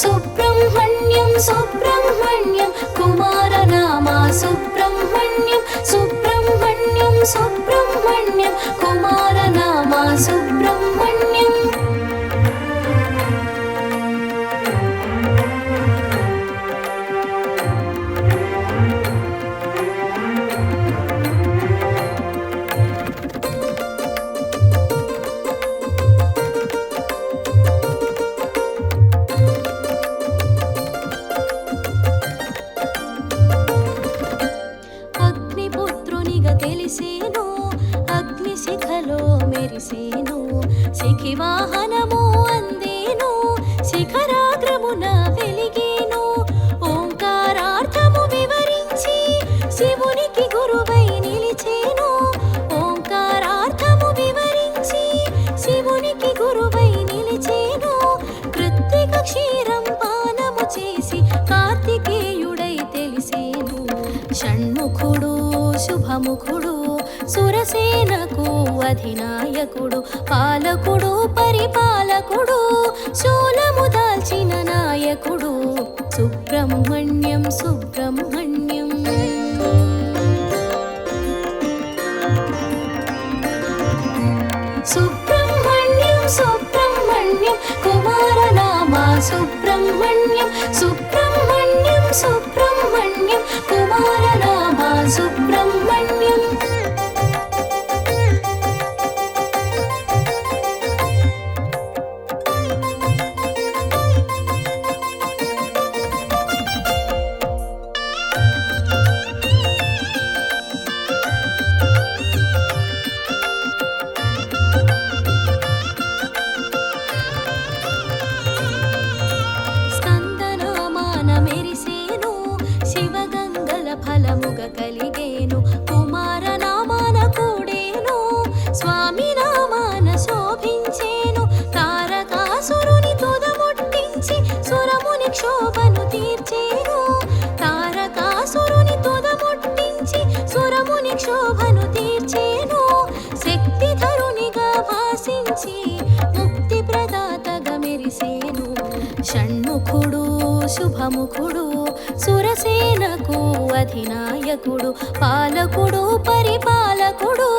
సుబ్రహ్మణ్యం సుబ్రహ్మణ్యం కుమారనామ సుబ్రహ్మణ్యం సుబ్రహ్మణ్యం సుబ్రహ్మణ్యం కుమారనామ సుబ్రహ్మణ్యం అగ్నిపుత్రునిగా తెలిసేను అగ్నిశిఖలో మెరిసేను శిఖివాహనము అందేను శిఖరాగ్రమున వెలిగేను ఓంకారార్థము వివరించి శివునికి గురువై నిలిచేను ఓంకారార్థము వివరించి శివునికి గురువై నిలిచేను కృత్తిక క్షీరం పానము చేసి కార్తికేయుడై తెలిసేను షణ్ముఖుడు శుభముఖుడు సురసేనకు అధినాయకుడు పాలకుడు పరిపాలకుడు శూలము దాల్చిన నాయకుడు సుబ్రహ్మణ్యం సుబ్రహ్మణ్యం సుబ్రహ్మణ్యం సుబ్రహ్మణ్యం కుమారనామా సుబ్రహ్మణ్యం సుబ్రహ్మణ్యం సుబ్రహ్మణ్యం కుమారనామా సుబ్రహ్మణ్యం. ఫలముగ కలిగేను కుమారనామాన కూడేను స్వామి నామాన శోభించేను తారకాసురుని తుదముట్టించి సురముని క్షోభను తీర్చేను తారకాసురుని తుదముట్టించి సురముని క్షోభను తీర్చేను శక్తిధరునిగా భాసించి ముక్తి ప్రదాతగా మెరిసేను షణ్ముఖుడు శుభముఖుడు సురసేనకు అధినాయకుడు పాలకుడు పరిపాలకుడు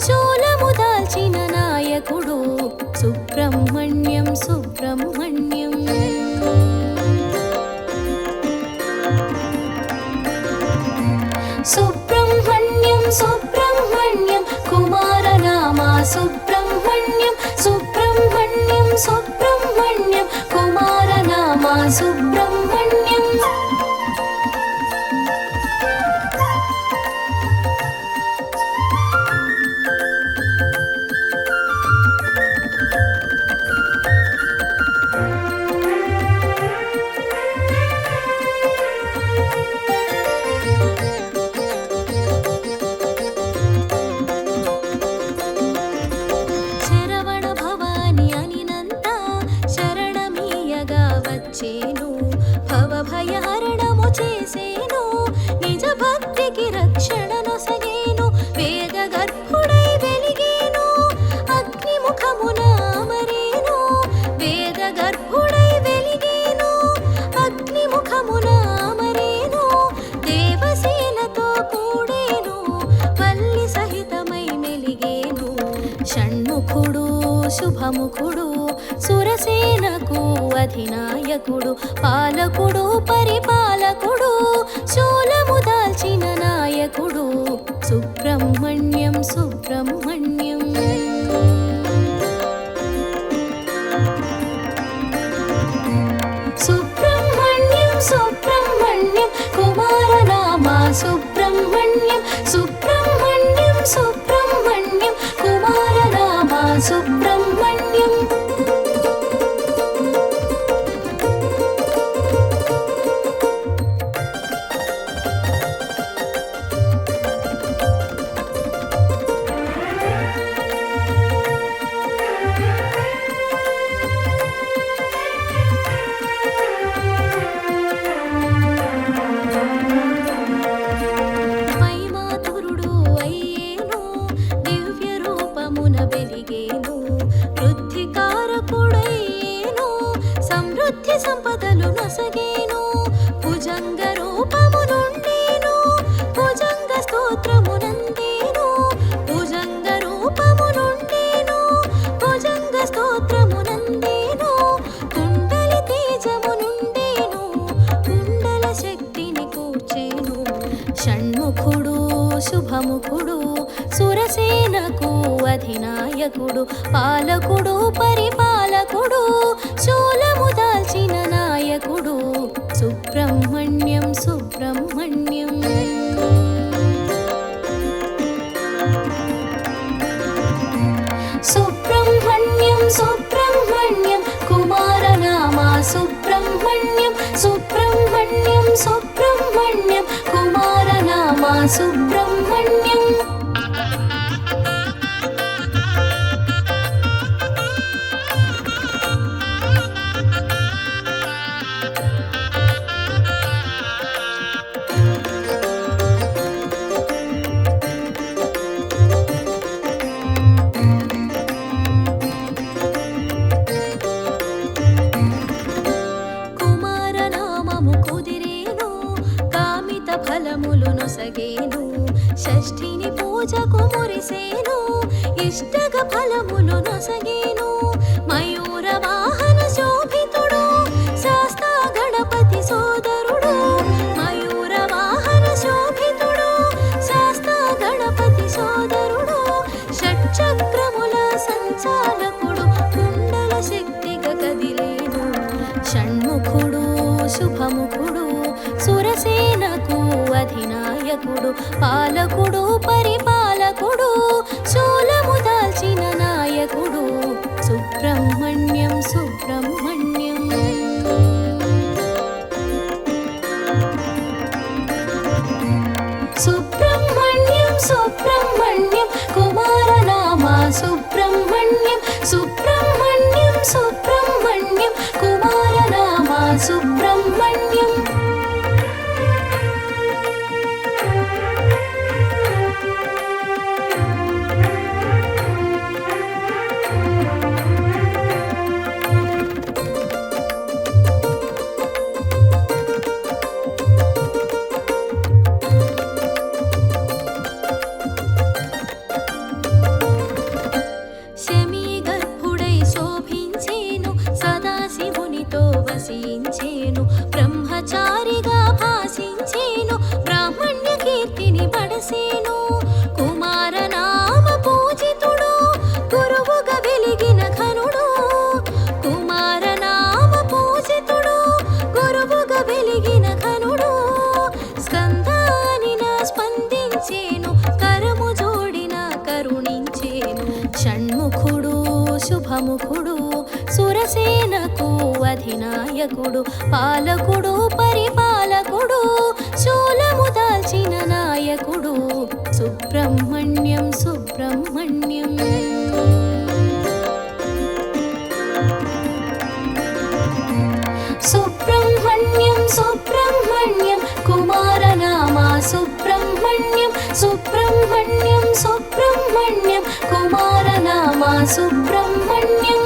శూలము దాల్చిన నాయకుడు సుబ్రహ్మణ్యం సుబ్రహ్మణ్యం. సుబ్రహ్మణ్యం సుబ్రహ్మణ్యం కుమారనామా సుబ్రహ్మణ్యం సుబ్రహ్మణ్యం సుబ్రహ్మణ్యం కుమారనామా సుబ్రహ్మణ్యం. భవభయహరణము చేసేను నిజ భక్తికి రక్షణ నొసగేను వేద గర్భుడై వెలిగేను అగ్నిముఖమున అమరేను వేద గర్భుడై వెలిగేను అగ్నిముఖమున అమరేను దేవసేనతో కూడేను వల్లి సహితమై మెలిగేను షణ్ముఖుడు శుభముఖుడు సురసేనకు అధినాయకుడు పాలకుడు పరిపాలకుడు శూలము దాల్చిన నాయకుడు సుబ్రహ్మణ్యం సుబ్రహ్మణ్యం. సుబ్రహ్మణ్యం సుబ్రహ్మణ్యం కుమారనామా సుబ్రహ్మణ్యం సుబ్రహ్మణ్యం సుబ్రహ్మణ్యం కుమారనామా సుబ్రహ్మణ్యం. సంపదలు నసగేను భుజంగ రూపము నుండేను భుజంగ స్తోత్రమునందేను భుజంగ రూపము నుండేను భుజంగ స్తోత్రమునందేను కుండలి తేజము నుండేను కుండల శక్తిని కూర్చేను షణ్ముఖుడు శుభముఖుడు సురసేనకు అధినాయకుడు పాలకుడు పరిపాలకుడు శూలము దాల్చిన నాయకుడు సుబ్రహ్మణ్యం సుబ్రహ్మణ్యం. సుబ్రహ్మణ్యం సుబ్రహ్మణ్యం కుమారనామా సుబ్రహ్మణ్యం సుబ్రహ్మణ్యం సుబ్రహ్మణ్యం కుమారనామా సుబ్రహ్మణ్యం. ఫలములు నొసగేను పూజకు మురిసేను ఇష్టగ ఫలములు నొసగేను మయూర వాహన శోభితుడు శాస్తా గణపతి సోదరుడు మయూర వాహన శోభితుడు శాస్తా గణపతి సోదరుడు షట్చక్రముల సంచాలకుడు కుండల శక్తిగా కదిలేను షణ్ముఖుడు శుభముఖుడు సురసేనకు అధినాయకుడు పాలకుడు పరిపాలకుడు శూలము దాల్చిన నాయకుడు సుబ్రహ్మణ్యం సుబ్రహ్మణ్యం సుబ్రహ్మణ్యం సుబ్రహ్మణ్యం కుమారనామా సుబ్రహ్మణ్యం సుబ్రహ్మణ్యం సుబ్రహ్మణ్యం కుమారనామా సుబ్రహ్మణ్యం వసించేను బ్రహ్మచారిగా భాషించేను బ్రాహ్మణ్య కీర్తిని పడసేను కుమారనామ పూజితుడు గురువుగా వెలిగిన ఘనుడు కుమారనామ పూజితుడు గురువుగా వెలిగిన ఘనుడు స్కందానిన స్పందించేను కరము జోడిన కరుణించేను షణ్ముఖుడు శుభముఖుడు సురసేనకు అధినాయకుడు పాలకుడు పరిపాలకుడు శూలము దాల్చిన నాయకుడు సుబ్రహ్మణ్యం సుబ్రహ్మణ్యం సుబ్రహ్మణ్యం సుబ్రహ్మణ్యం కుమారనామా సుబ్రహ్మణ్యం సుబ్రహ్మణ్యం సుబ్రహ్మణ్యం కుమారనామా సుబ్రహ్మణ్యం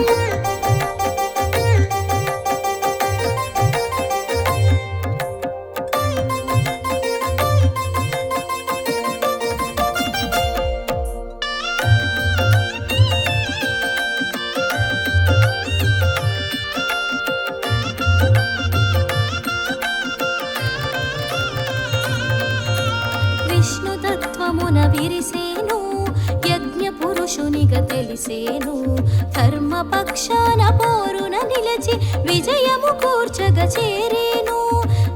విష్ణుతత్వమున విరిసేను యజ్ఞ పురుషునిగా తెలిసేను ధర్మపక్షాన పోరున నిలచి విజయము కూర్చగా చేరేను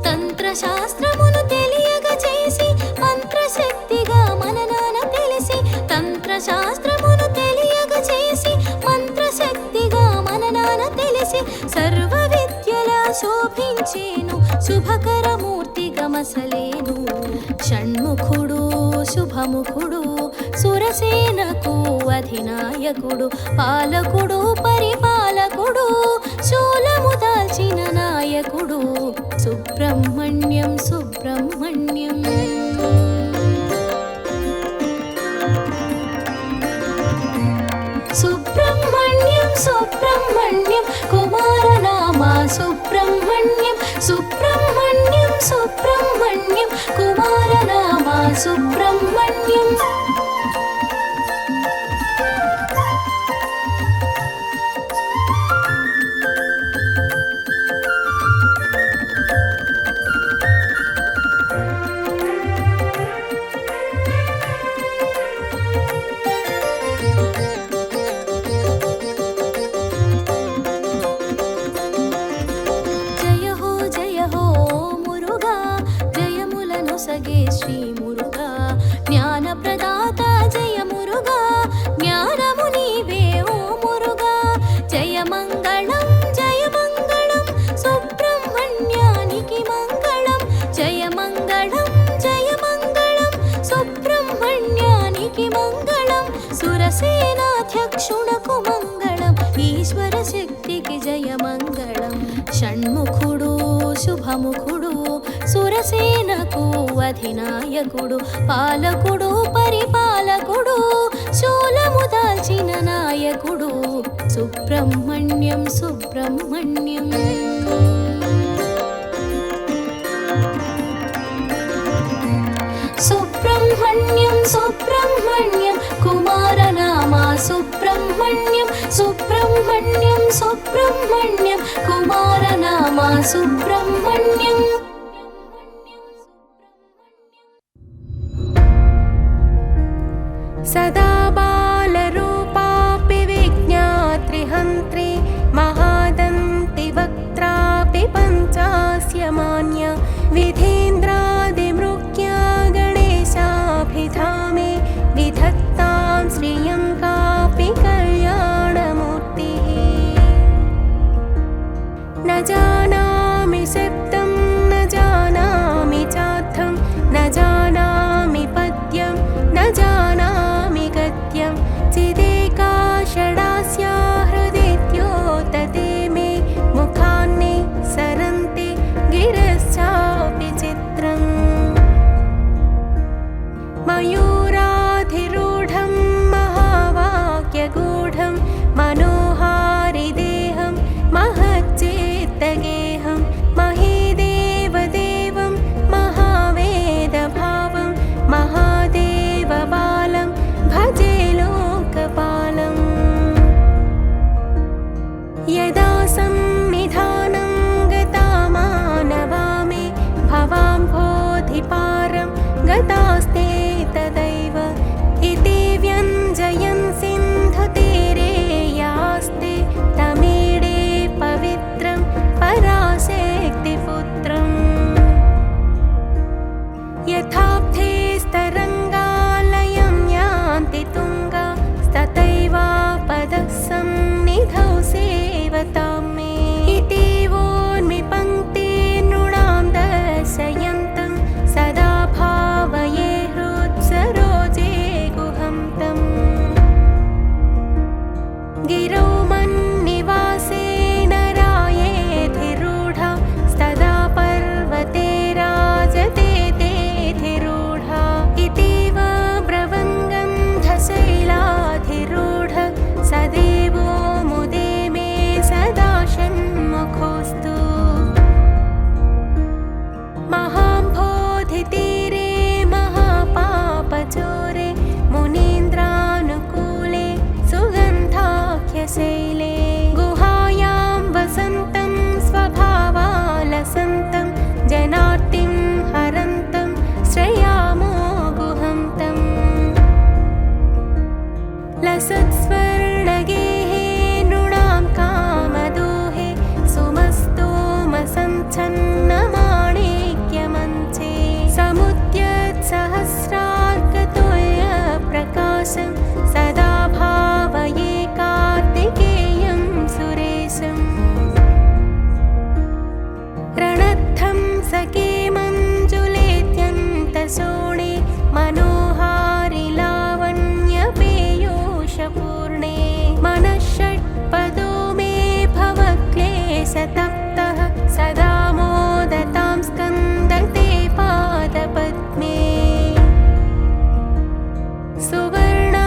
తంత్రశాస్త్రమును తెలియగా చేసి మంత్రశక్తిగా మననాన తెలిసి తంత్రశాస్త్రమును తెలియగా చేసి మంత్రశక్తిగా మననాన తెలిసి సర్వ విద్యలా శోభించేను శుభకరమూర్తిగా మసలేను షణ్ముఖుడు శుభముఖుడు సురసేనకు అధినాయకుడు పాలకుడు పరిపాలకుడు శూలము దాల్చిన నాయకుడు సుబ్రహ్మణ్యం సుబ్రహ్మణ్యం సుబ్రహ్మణ్యం సుబ్రహ్మణ్యం కుమారనామా సుబ్రహ్మణ్యం సుబ్రహ్మణ్యం సుబ్రహ్మణ్యం కుమారనామా సుబ్రహ్మణ్యం సగే శ్రీ మురుగా జ్ఞాన ప్రదాత జయ మురుగా జ్ఞానము నీవే ఓ మురుగా జయ మంగళం సుబ్రహ్మణ్యానికి మంగళం జయ మంగళం సుబ్రహ్మణ్యానికి మంగళం సురసేనాధ్యక్షునకు మంగళం ఈశ్వర శక్తికి జయ మంగళం షణ్ముఖుడు శుభముఖుడు సురసేనకు అధినాయకుడు పాలకుడు పరిపాలకుడు శూలము దాల్చిన నాయకుడు సుబ్రహ్మణ్యం సుబ్రహ్మణ్యం సుబ్రహ్మణ్యం సుబ్రహ్మణ్యం सुब्रह्मण्यं कुमारनामा सुब्रह्मण्यं सुब्रह्मण्यं सुब्रह्मण्यं कुमारनामा सुब्रह्मण्यम् सदा बालरूपापि विज्ञात्रिहन्त्री महादन्ति वक्त्रापि पञ्चास्य मान्या विधेन्द्रादिमृग्या गणेशाभिधामे विधत्तां श्रियं कापि कल्याणमूर्तिः न जानामि शब्दं न जानामि चार्थं न जानामि पद्यं न जानामि गद्यं चिदेका षडास्या हृदिद्योतते मे मुखान्ने सरन्ति गिरश्चापि चित्रम् मयूराधिरूढं महावाक्यगूढं मनोहारिदेहं महच्चेत्तगेहं महीदेवदेवं महावेदभावं महादेवबालं भजे लोकपालम् यदा संनिधानं गतामानवामे भवाम्भोधिपारं गतास्ते तदैव इति व्यञ्जयन् सिन्धुतीरे यास्ते तमीडे पवित्रं पराशक्तिपुत्रम् यथाब्धे स्तरङ्गालयं यान्ति तुङ्गा तथैवापदः सन्निधौ सेवतां मे इति वोर्मिपङ्क्तिर्नृणां दर्शयन्तं सदा भावये हृत्सरोजे गुहं तम् गिरौ मन्निवासे नरायेधिरूढा स्तदा पर्वते राजते तेधिरूढा इतीव ब्रवङ्गन्धशैलाधिरूढ सदेवो मुदे मे सदा षण्मुखोऽस्तु महाम्भोधितीरे महापापचोरे मुनीन्द्रानुकूले सुगन्धाख्यशैले गुहायां वसन्तं स्वभावालसन्तं जनार्तिं हरन्तं श्रयामो गुहं तम् लसत्स्वर्णगेहे नृणां कामदोहे सुमस्तोमसञ्छन्नमाणिक्यमञ्चे समुद्यत्सहस्रार्कतुल्यप्रकाशं सदा भावये कार्तिकेयं सुरेशम् रणद्धं सखे मञ्जुलेत्यन्तशोणे मनोहारि लावण्यपेयूषपूर्णे मनःषट्पदो मे भवक्लेशतप्तः सदा मोदतां स्कन्दते पादपद्मे सुवर्णा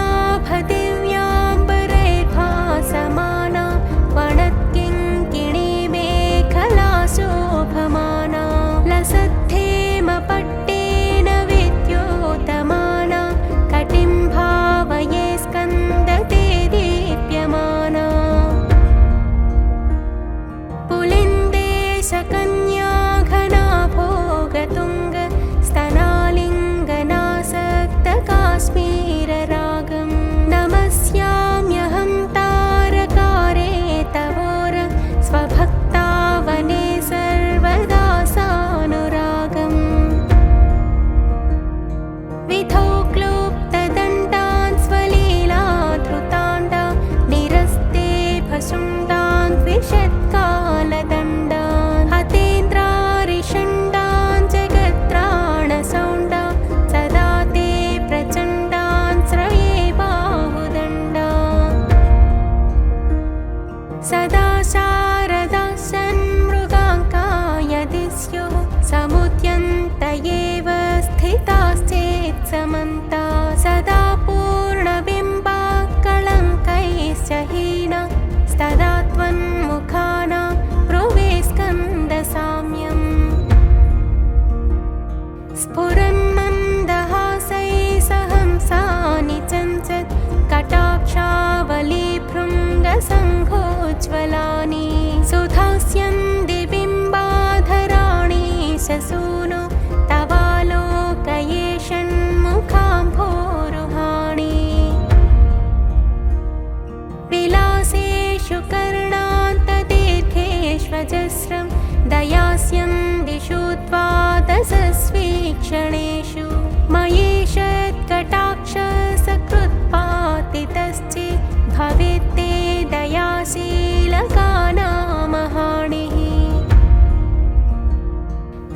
क्षणेषु मयेषत्कटाक्षसकृत्पातितश्चित् भवेत्ते दयाशीलकानामहाणिः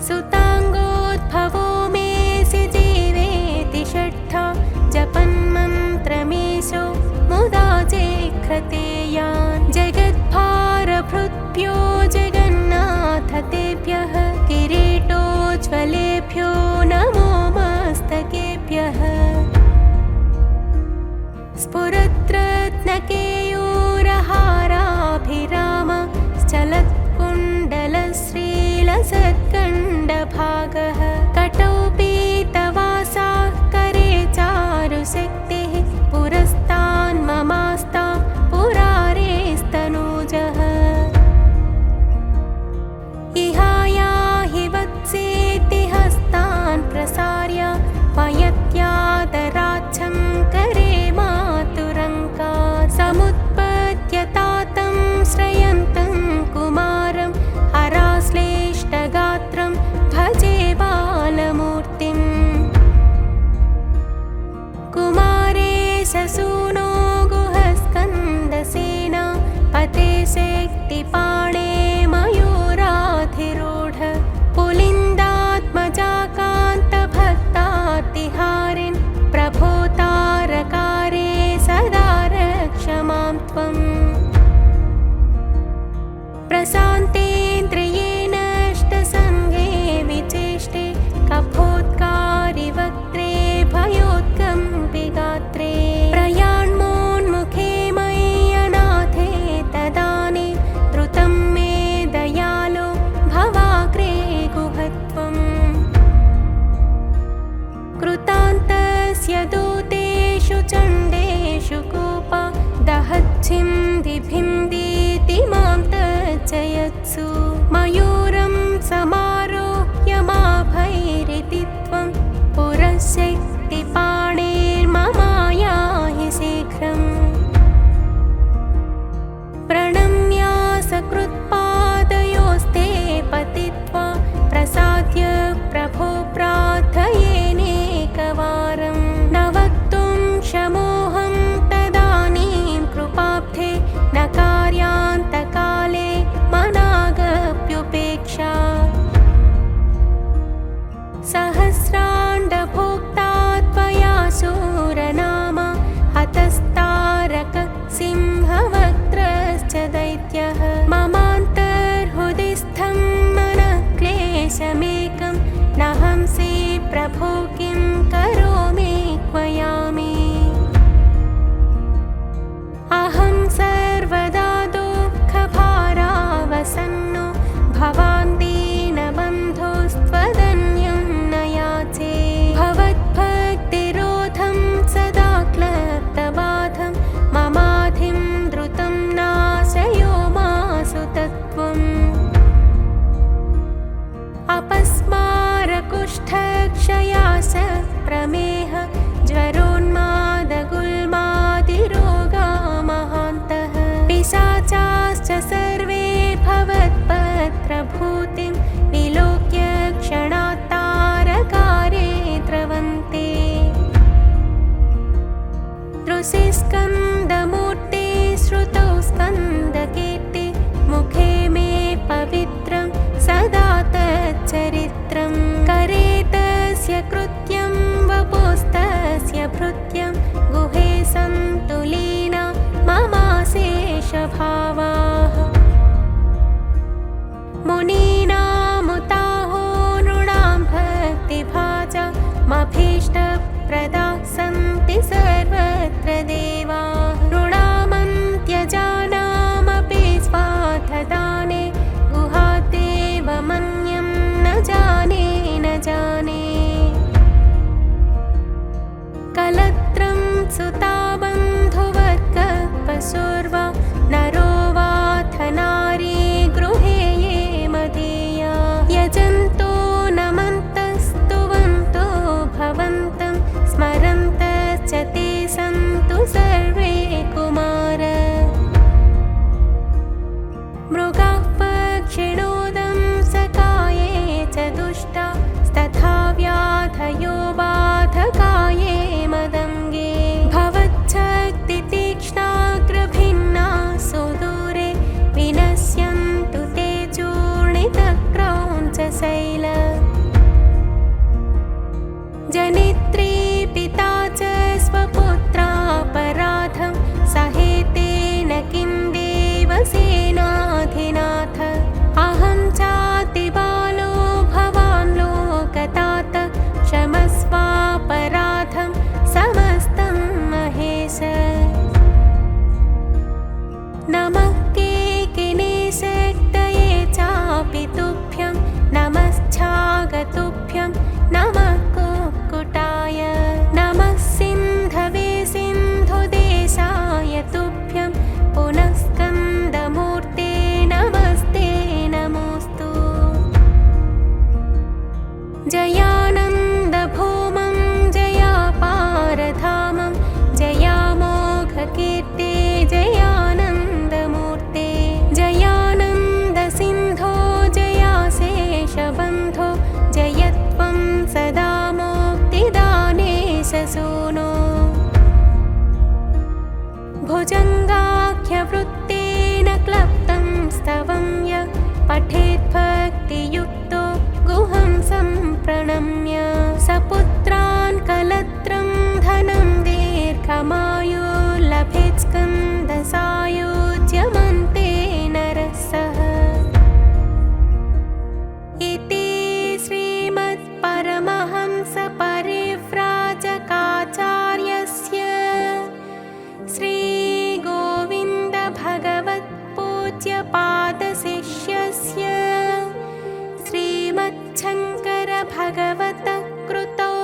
सुताङ्गोद्भवो मेऽसि जीवेति षट्था जपन्मन्त्रमेषो मुदा जेघ्रते यान् जगद्भारभृद्भ्यो जगन्नाथ तेभ्यः किरीटोज्ज्वलेभ्यो नमो मस्तकेभ्यः स्फुरद्रत्नकेयूरहाराभिराम चलत्कुण्डलश्रीलसत्कण्डभागः कटौ पीतवासाः करे चारुशक्तिः पुरस्तान्ममास्तां पुरारेस्तनूजः इहायाहि वत्सेति हस्तान् प्रसार्य पयत्यादराच्छं करे मातुरङ्का समुत्पद्यतातं श्रयन्तं कुमारं हराश्लेष्टगात्रं भजे बालमूर्तिम् कुमारे ससूनो गुहस्कन्दसेना पते शक्तिपाणे मयूराधिरूढ पुलिन्दात्मजाकान्तभक्तातिहारिन् प्रभो तारकारे सदा रक्ष मां त्वम् प्रशान्तेन्द्रियेणाष्टसङ्गे विचेष्टे कफोत्कारि वक्त्रे भयोत्कम्पि गात्रे प्रयाण्मोन्मुखे मय्यनाथे तदानीं द्रुतं मे दयालो भवाग्रे गुहत्वम् कृतान्तस्य दूतेषु चण्डेषु कोपा दहच्छिन्दिभिन्दीति मां तर्जयत्सु मयूरं समारोह्य माभैरिति त्वं पुरशक्तिपाणेर्ममायाहि शीघ्रम् प्रणम्य सकृत्पादयोस्ते पतित्वा प्रसाद्य प्रभो प्रार्थयेनेकवारं न वक्तुं क्षमोऽहं तदानीं कृपाब्धे न कार्यान्तकाले मनागप्युपेक्षा सहस्राण्डभोक्ता त्वया शूरनाम हतस्तारक सिंहवक्त्रश्च दैत्यः ममान्तर्हृदिस्थं मनः क्लेशमेकं नहंसि प्रभो किं करोमि क्वयामि अहं सर्वदा दुःखभारावसन्नो भवान् दीनबन्धुस्त्वदन्यं न याचे भवद्भक्तिरोधं सदा क्लप्तबाधं ममाधिं द्रुतं नाशयो मासु तत्त्वम् अपस्मारकुष्ठक्षयास प्रमेह ज्वरोन्मादगुल्मादिरोगा महान्तः पिशाचाश्च सर्वे भवत्पत्रभूतिं विलोक्य क्षणात्तारकारे द्रवन्ते दृशिस्कन्दमूर्ते श्रुतौ स्कन्दकीर्ति मुखे मे पवित्रं सदा तच्चरित्रं करे तस्य कृत्यं वपुस्तस्य भृत्यं गुहे सन्तु लीना ममाशेषभावाः मुनीनामुताहो नृणां भक्तिभाजा मभीष्टप्रदा सन्ति सर्वत्र देवाः नृणामन्त्यजानामपि स्वार्थदाने गुहादेवमन्यं न जाने न जाने कलत्र पठेद्भक्तियुक्तो गुहं सम्प्रणम्य सपुत्रान् कलत्रं धनं दीर्घमायो लभेत् स्कन्दसायुज्यमन्ते नरसः। इति श्रीमत्परमहंसपरिव्राजकाचार्यस्य श्रीगोविन्दभगवत्पूज्यपादशिष्यस्य श्रीमच्छङ्करभगवतः कृतौ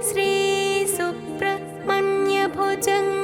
श्रीसुब्रह्मण्यभुजङ्ग